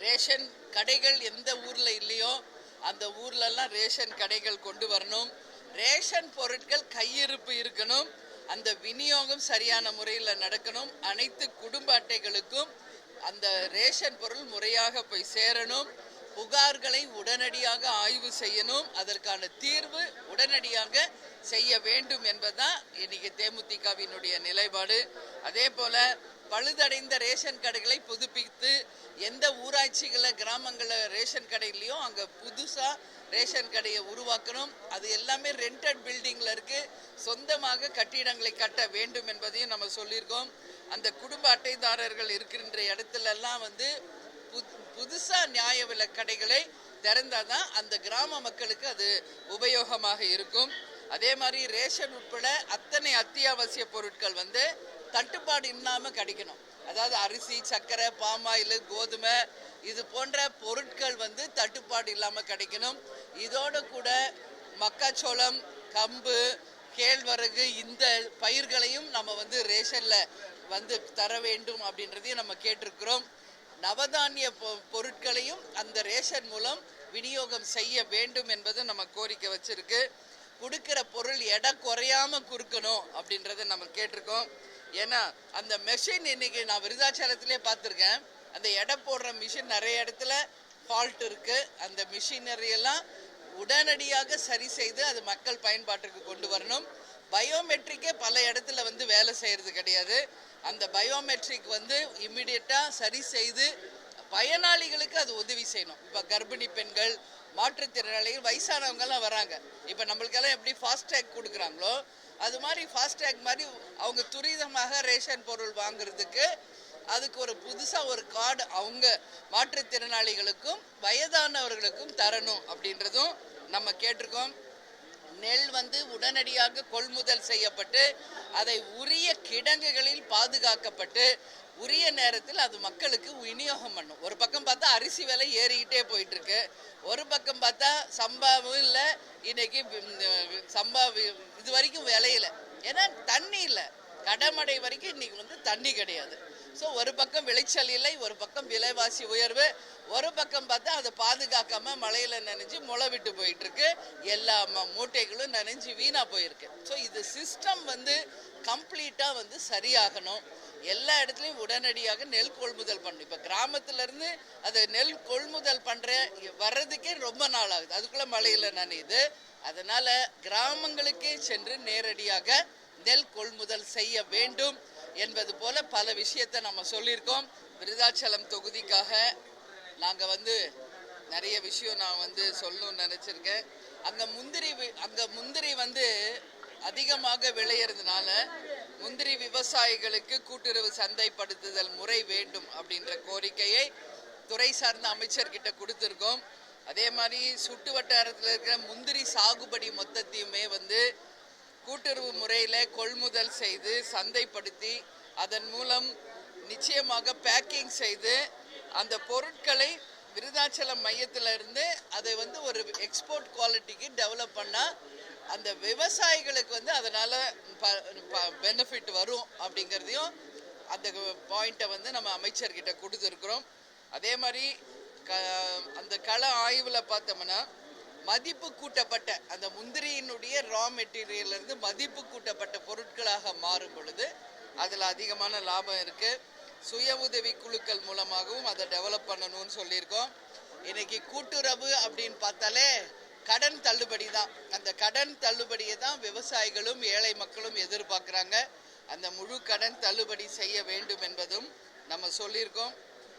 Ration கடைகள் எந்த ஊர்ல இல்லையோ அந்த ஊர்லெல்லாம் ரேஷன் கடைகள் கொண்டு வரணும். ரேஷன் பொருட்கள் கையிருப்பு இருக்கணும். அந்த விநியோகம் சரியான முறையில் நடக்கணும். அனைத்து குடும்ப அட்டைகளுக்கும் அந்த ரேஷன் பொருள் முறையாக போய் சேரணும். புகார்களை உடனடியாக ஆய்வு செய்யணும். அதற்கான தீர்வு உடனடியாக செய்ய வேண்டும் என்பதுதான் இன்னைக்கு தேமுதிகவினுடைய நிலைப்பாடு. அதே போல பழுதடைந்த ரேஷன் கடைகளை புதுப்பித்து எந்த ஊராட்சிகளில் கிராமங்களில் ரேஷன் கடை இல்லையோ அங்கே புதுசாக ரேஷன் கடையை உருவாக்கணும். அது எல்லாமே ரெண்டட் பில்டிங்கில் இருக்குது. சொந்தமாக கட்டிடங்களை கட்ட வேண்டும் என்பதையும் நம்ம சொல்லியிருக்கோம். அந்த குடும்ப அட்டைதாரர்கள் இருக்கின்ற இடத்துலலாம் புதுசாக நியாய விலை கடைகளை திறந்தாதான் அந்த கிராம மக்களுக்கு அது உபயோகமாக இருக்கும். அதே மாதிரி ரேஷன் உட்பட அத்தனை அத்தியாவசிய பொருட்கள் தட்டுப்பாடு இல்லாமல் கிடைக்கணும். அதாவது அரிசி, சர்க்கரை, பாமாயில், கோதுமை இது போன்ற பொருட்கள் தட்டுப்பாடு இல்லாமல் கிடைக்கணும். இதோடு கூட மக்காச்சோளம், கம்பு, கேழ்வரகு இந்த பயிர்களையும் நம்ம ரேஷனில் தர வேண்டும் அப்படின்றதையும் நம்ம கேட்டிருக்கிறோம். நவதானிய பொருட்களையும் அந்த ரேஷன் மூலம் விநியோகம் செய்ய வேண்டும் என்பது நம்ம கோரிக்கை வச்சிருக்கு. கொடுக்கிற பொருள் எடை குறையாம கொடுக்கணும் அப்படின்றத நம்ம கேட்டிருக்கோம். ஏன்னா அந்த மெஷின் இன்னைக்கு நான் விருதாச்சலத்திலே பார்த்துருக்கேன். அந்த எடை போடுற மிஷின் நிறைய இடத்துல ஃபால்ட் இருக்கு. அந்த மிஷினரி எல்லாம் உடனடியாக சரி செய்து அது மக்கள் பயன்பாட்டுக்கு கொண்டு வரணும். பயோமெட்ரிக்கே பல இடத்துல வேலை செய்யறது கிடையாது. அந்த பயோமெட்ரிக் இம்மிடியட்டாக சரி செய்து பயனாளிகளுக்கு அது உதவி செய்யணும். இப்போ கர்ப்பிணி பெண்கள், மாற்றுத்திறனாளிகள், வயசானவங்கெல்லாம் வராங்க. இப்போ நம்மளுக்கெல்லாம் எப்படி ஃபாஸ்டேக் கொடுக்குறாங்களோ அது மாதிரி ஃபாஸ்டேக் மாதிரி அவங்க துரிதமாக ரேஷன் பொருள் வாங்குறதுக்கு அதுக்கு ஒரு புதுசாக ஒரு கார்டு அவங்க மாற்றுத்திறனாளிகளுக்கும் வயதானவர்களுக்கும் தரணும் அப்படின்றதும் நம்ம கேட்டிருக்கோம். நெல் உடனடியாக கொள்முதல் செய்யப்பட்டு அதை உரிய கிடங்குகளில் பாதுகாக்கப்பட்டு உரிய நேரத்தில் அது மக்களுக்கு விநியோகம் பண்ணும். ஒரு பக்கம் பார்த்தா அரிசி விலை ஏறிக்கிட்டே போயிட்டு இருக்கு. ஒரு பக்கம் பார்த்தா சம்பாவும் இல்லை. இன்னைக்கு சம்பா இது வரைக்கும் விலையில, ஏன்னா தண்ணி இல்லை. கடமடை வரைக்கும் இன்னைக்கு தண்ணி கிடையாது. ஸோ ஒரு பக்கம் விளைச்சல் இல்லை, ஒரு பக்கம் விலைவாசி உயர்வு, ஒரு பக்கம் பார்த்தா அதை பாதுகாக்காம மழையில நனைஞ்சு முளை விட்டு போயிட்டு இருக்கு. எல்லா மூட்டைகளும் நனைஞ்சு வீணா போயிருக்கு. ஸோ இது சிஸ்டம் கம்ப்ளீட்டா சரியாகணும். எல்லா இடத்துலையும் உடனடியாக நெல் கொள்முதல் பண்ணணும். இப்போ கிராமத்திலேருந்து அது நெல் கொள்முதல் வர்றதுக்கே ரொம்ப நாள் ஆகுது. அதுக்குள்ளே மழையில் நனையுது. அதனால் கிராமங்களுக்கே சென்று நேரடியாக நெல் கொள்முதல் செய்ய வேண்டும் என்பது போல பல விஷயத்தை நம்ம சொல்லியிருக்கோம். விருதாச்சலம் தொகுதிக்காக நாங்கள் நிறைய விஷயம் நான் சொல்லணும்னு நினச்சிருக்கேன். அங்கே முந்திரி அதிகமாக விளையிறதுனால முந்திரி விவசாயிகளுக்கு கூட்டுறவு சந்தைப்படுத்துதல் முறை வேண்டும் அப்படின்ற கோரிக்கையை துறை சார்ந்த அமைச்சர்கிட்ட கொடுத்துருக்கோம். அதே மாதிரி சுட்டு வட்டாரத்தில் இருக்கிற முந்திரி சாகுபடி மொத்தத்தையுமே கூட்டுறவு முறையில் கொள்முதல் செய்து சந்தைப்படுத்தி அதன் மூலம் நிச்சயமாக பேக்கிங் செய்து அந்த பொருட்களை விருதாச்சலம் மையத்திலிருந்து அதை ஒரு எக்ஸ்போர்ட் குவாலிட்டிக்கு டெவலப் பண்ணால் அந்த விவசாயிகளுக்கு அதனால் பெனிஃபிட் வரும் அப்படிங்கிறதையும் அந்த பாயிண்ட்டை நம்ம அமைச்சர்கிட்ட கொடுத்துருக்குறோம். அதே மாதிரி அந்த கள ஆய்வில் பார்த்தோம்னா மதிப்பு கூட்டப்பட்ட அந்த முந்திரியினுடைய ரா மெட்டீரியல்லேருந்து மதிப்பு கூட்டப்பட்ட பொருட்களாக மாறும் பொழுது அதில் அதிகமான லாபம் இருக்குது. சுய உதவி குழுக்கள் மூலமாகவும் அதை டெவலப் பண்ணணும்னு சொல்லியிருக்கோம். இன்னைக்கு கூட்டுறவு அப்படின்னு பார்த்தாலே கடன் தள்ளுபடி தான். அந்த கடன் தள்ளுபடியை தான் விவசாயிகளும் ஏழை மக்களும் எதிர்பார்க்குறாங்க. அந்த முழு கடன் தள்ளுபடி செய்ய வேண்டும் என்பதும் நம்ம சொல்லியிருக்கோம்.